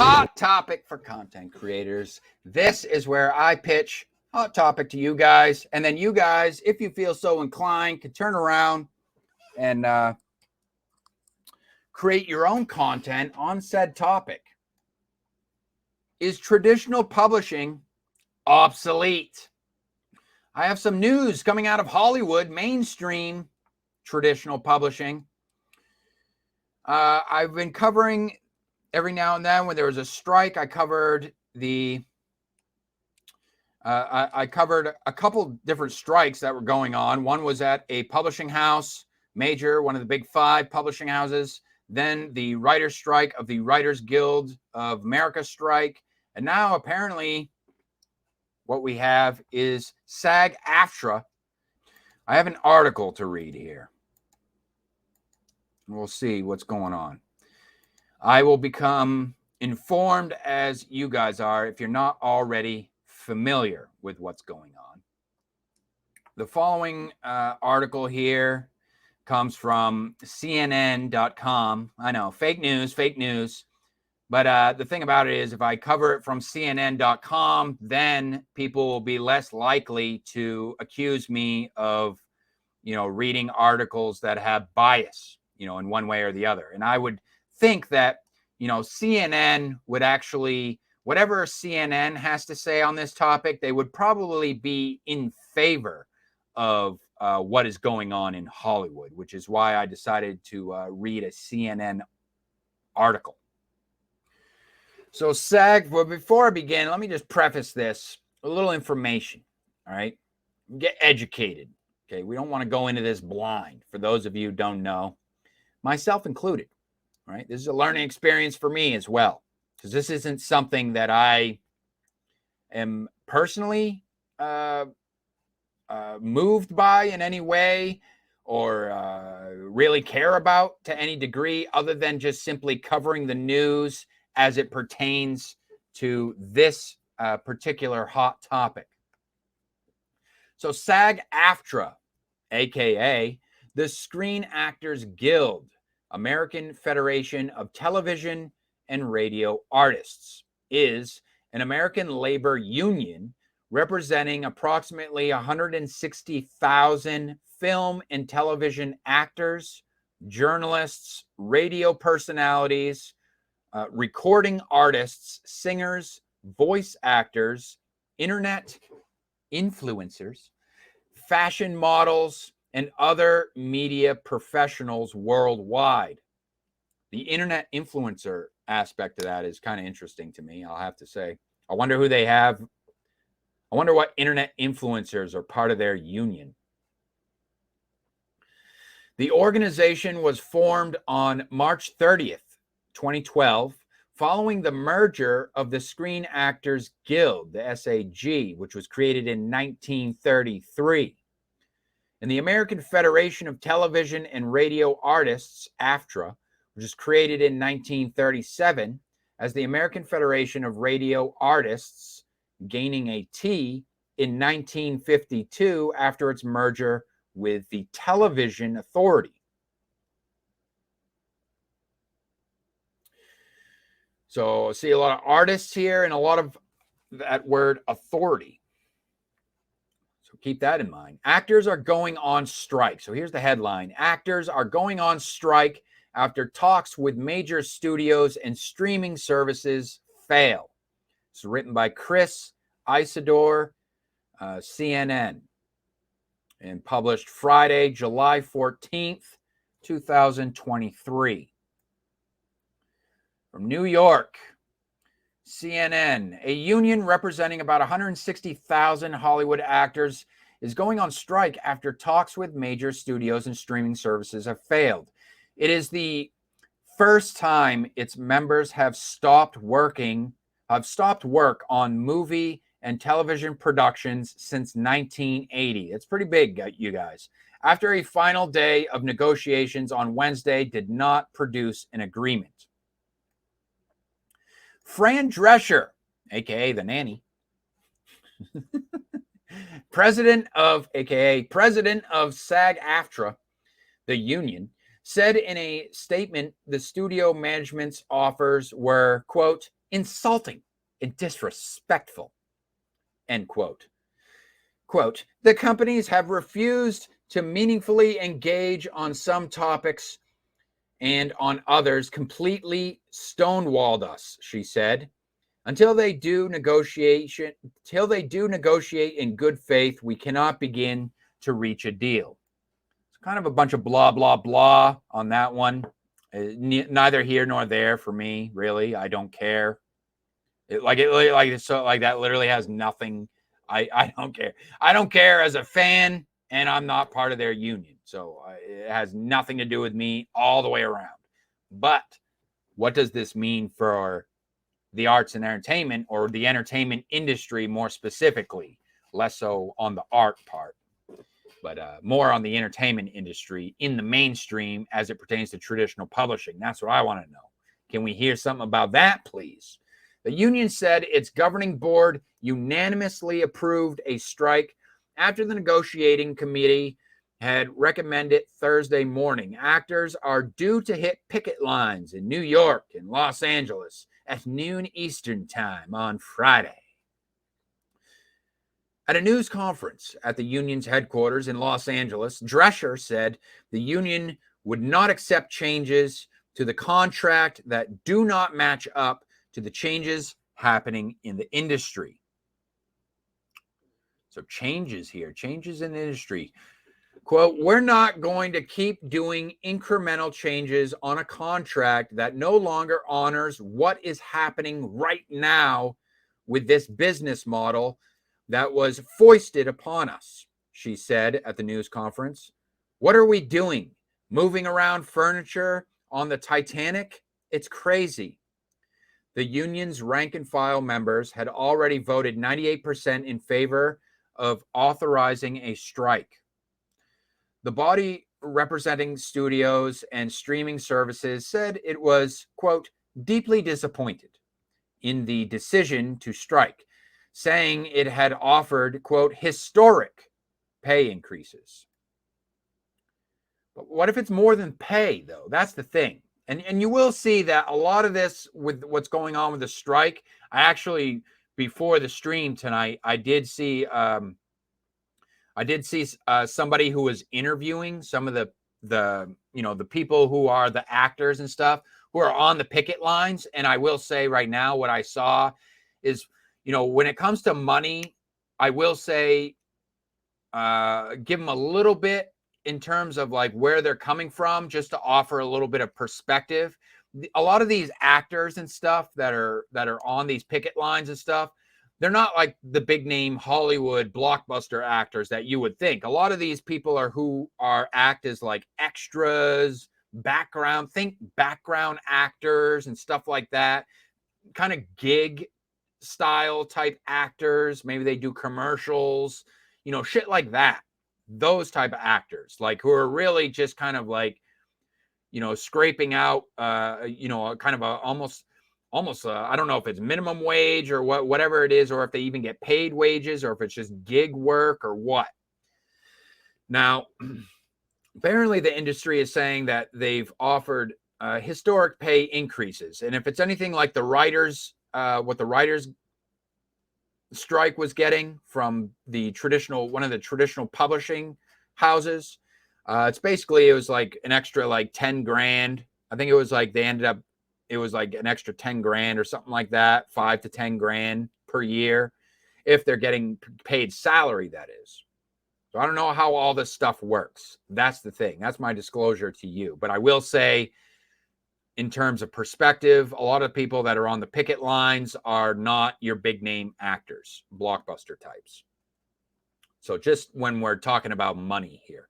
Hot topic for content creators. This is where I pitch hot topic to you guys, and then you guys, if you feel so inclined, can turn around and create your own content on said topic. Is traditional publishing obsolete? I have some news coming out of Hollywood, mainstream traditional publishing. I've been covering every now and then when there was a strike. I covered I covered a couple different strikes that were going on. One was at a publishing house, major, one of the big 5 publishing houses. Then the writer's strike of the Writers Guild of America strike. And now apparently what we have is SAG-AFTRA. I have an article to read here. We'll see what's going on. I will become informed as you guys are if you're not already familiar with what's going on. The following article here comes from CNN.com. I know, fake news. But the thing about it is if I cover it from CNN.com, then people will be less likely to accuse me of, reading articles that have bias, in one way or the other. And I would think that, CNN would actually, whatever CNN has to say on this topic, they would probably be in favor of what is going on in Hollywood, which is why I decided to read a CNN article. So but before I begin, let me just preface this, a little information, all right? Get educated, okay? We don't want to go into this blind. For those of you who don't know, myself included, all right? This is a learning experience for me as well, because this isn't something that I am personally moved by in any way or really care about to any degree other than just simply covering the news as it pertains to this particular hot topic. So SAG-AFTRA, aka the Screen Actors Guild, American Federation of Television and Radio Artists, is an American labor union representing approximately 160,000 film and television actors, journalists, radio personalities, recording artists, singers, voice actors, internet influencers, fashion models, and other media professionals worldwide. The internet influencer aspect of that is kind of interesting to me, I'll have to say. I wonder who they have. I wonder what internet influencers are part of their union. The organization was formed on March 30th, 2012, following the merger of the Screen Actors Guild, the SAG, which was created in 1933, and the American Federation of Television and Radio Artists, AFTRA, which was created in 1937 as the American Federation of Radio Artists, gaining a T in 1952 after its merger with the Television Authority. So see a lot of artists here and a lot of that word authority. So keep that in mind. Actors are going on strike. So here's the headline. Actors are going on strike after talks with major studios and streaming services fail. It's written by Chris Isidore, CNN, and published Friday, July 14th, 2023. From New York, CNN, a union representing about 160,000 Hollywood actors is going on strike after talks with major studios and streaming services have failed. It is the first time its members have stopped work on movie and television productions since 1980. It's pretty big, you guys. After a final day of negotiations on Wednesday did not produce an agreement. Fran Drescher, aka the nanny, president of SAG-AFTRA, the union, said in a statement the studio management's offers were, quote, insulting and disrespectful, end quote. Quote, the companies have refused to meaningfully engage on some topics and on others completely stonewalled us, she said. Until they do negotiate in good faith, we cannot begin to reach a deal. It's kind of a bunch of blah, blah, blah on that one. Neither here nor there for me, really. I don't care. So that literally has nothing. I don't care. I don't care as a fan, and I'm not part of their union. So it has nothing to do with me all the way around. But what does this mean for the arts and entertainment, or the entertainment industry more specifically? Less so on the art part, but more on the entertainment industry in the mainstream as it pertains to traditional publishing. That's what I want to know. Can we hear something about that, please? The union said its governing board unanimously approved a strike after the negotiating committee had recommended Thursday morning. Actors are due to hit picket lines in New York and Los Angeles at noon Eastern time on Friday. At a news conference at the union's headquarters in Los Angeles, Drescher said the union would not accept changes to the contract that do not match up to the changes happening in the industry. So changes here, changes in the industry. Quote, we're not going to keep doing incremental changes on a contract that no longer honors what is happening right now with this business model that was foisted upon us, she said at the news conference. What are we doing? Moving around furniture on the Titanic? It's crazy. The union's rank and file members had already voted 98% in favor of authorizing a strike. The body representing studios and streaming services said it was, quote, deeply disappointed in the decision to strike, saying it had offered, quote, historic pay increases. But what if it's more than pay, though? That's the thing. And you will see that a lot of this with what's going on with the strike, I actually, before the stream tonight, I did see somebody who was interviewing some of the people who are the actors and stuff who are on the picket lines. And I will say right now, what I saw is, when it comes to money, I will say, give them a little bit in terms of like where they're coming from, just to offer a little bit of perspective. A lot of these actors and stuff that are on these picket lines and stuff, they're not like the big name Hollywood blockbuster actors that you would think. A lot of these people act as like extras, background actors and stuff like that, kind of gig style type actors. Maybe they do commercials, shit like that. Those type of actors, like, who are really just kind of like, scraping out, kind of a almost, I don't know if it's minimum wage or whatever it is, or if they even get paid wages, or if it's just gig work or what. Now, apparently the industry is saying that they've offered historic pay increases. And if it's anything like what the writers strike was getting from one of the traditional publishing houses, it was like an extra like 10 grand. I think it was like it was like an extra 10 grand or something like that, 5 to 10 grand per year, if they're getting paid salary, that is. So I don't know how all this stuff works. That's the thing. That's my disclosure to you. But I will say, in terms of perspective, a lot of people that are on the picket lines are not your big name actors, blockbuster types. So just when we're talking about money here.